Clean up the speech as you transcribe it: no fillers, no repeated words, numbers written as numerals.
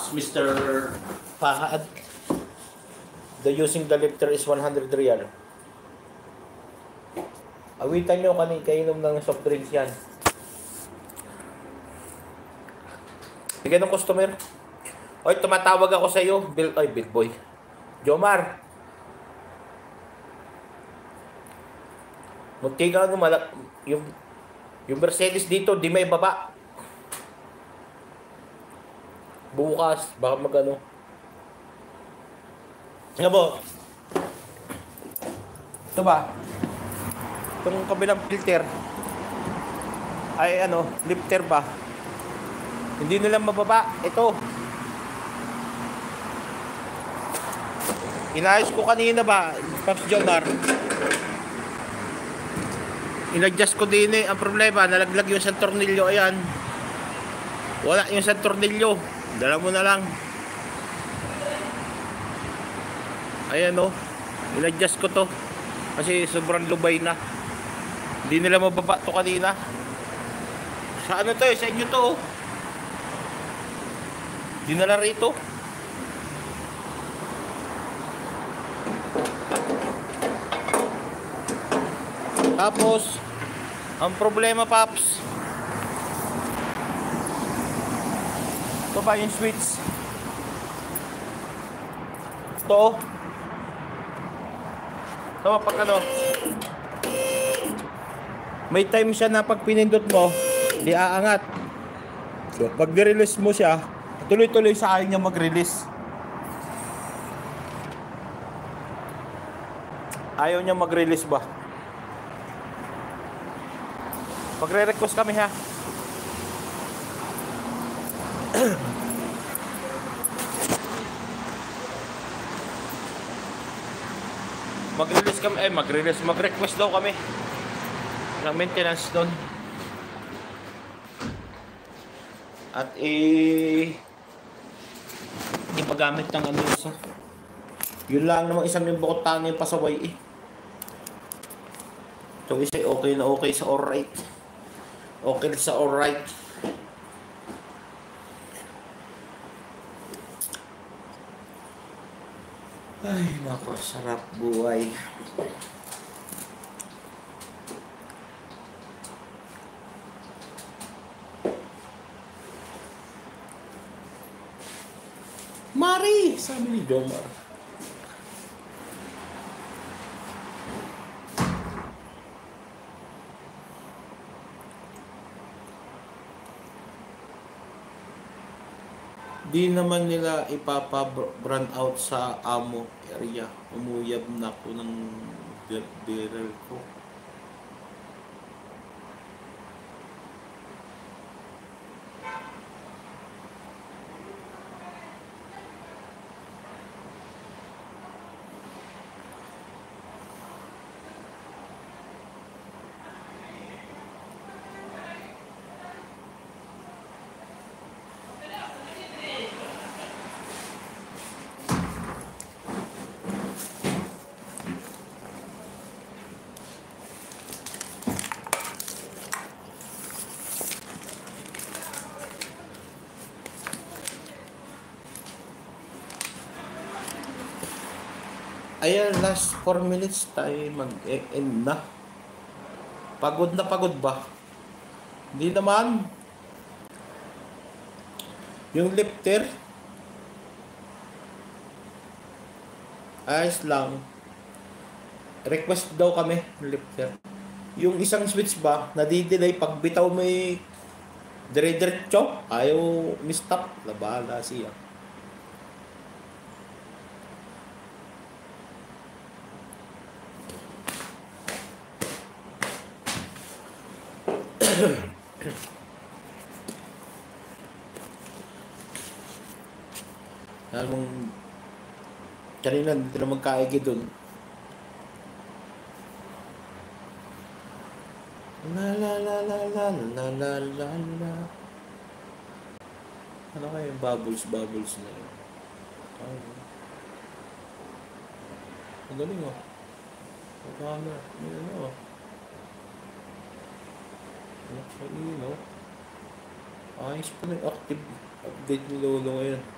Ask Mr. Fahad. The using the lifter is 100 real. Awitan nyo kainom ng soft drinks yan. Bigyan ng customer. Oy, tumatawag ako sa iyo. Big boy. Jomar. Munti ka yung Mercedes dito, di may baba. Bukas, baka magano. Nga po. Ito ba? Itong kabilang filter ay lifter ba? Hindi nila mababa. Ito. Inayos ko kanina ba, Pops Jomar? In-adjust ko din ang problema, nalaglag yung isang tornilyo, ayan. Wala yung isang tornilyo. Dala mo na lang. Ayan in-adjust ko to. Kasi sobrang lubay na. Hindi nila mababa to kanina. Sa to sa inyo to dinala rito. Tapos ang problema, Paps, ito ba yung switch? Ito pag may time siya na pag pinindot mo di aangat. So pag di-release mo siya, tuloy-tuloy sa ayaw niya mag-release. Ayaw niya mag-release ba? Magre-request kami ha. Mag-release kami, mag-request daw kami ng maintenance doon. At ipagamit ng isa. Yun lang naman isang yung bukod tangi yung pasaway Ito isa okay na okay sa alright. Okay sa alright. Ay, nako, sarap buhay. Mari, sabi ni Jomar. Di naman nila ipapa-brand out sa amo area. Umuyab na ko ng barrel ko. Ayan, last 4 minutes tayo mag-end na. Pagod na pagod ba? Hindi naman. Yung lifter, ayos lang. Request daw kami ng lifter. Yung isang switch ba, nadidelay pag bitaw may dire-diretso, ayaw mistop, labala siya. Alam kanina hindi na magkaigi dun. La la la la la la la la la. Ano kaya yung bubbles na yun? Ang galing Ano? Ayos pa na yung active update ni Lolo ngayon.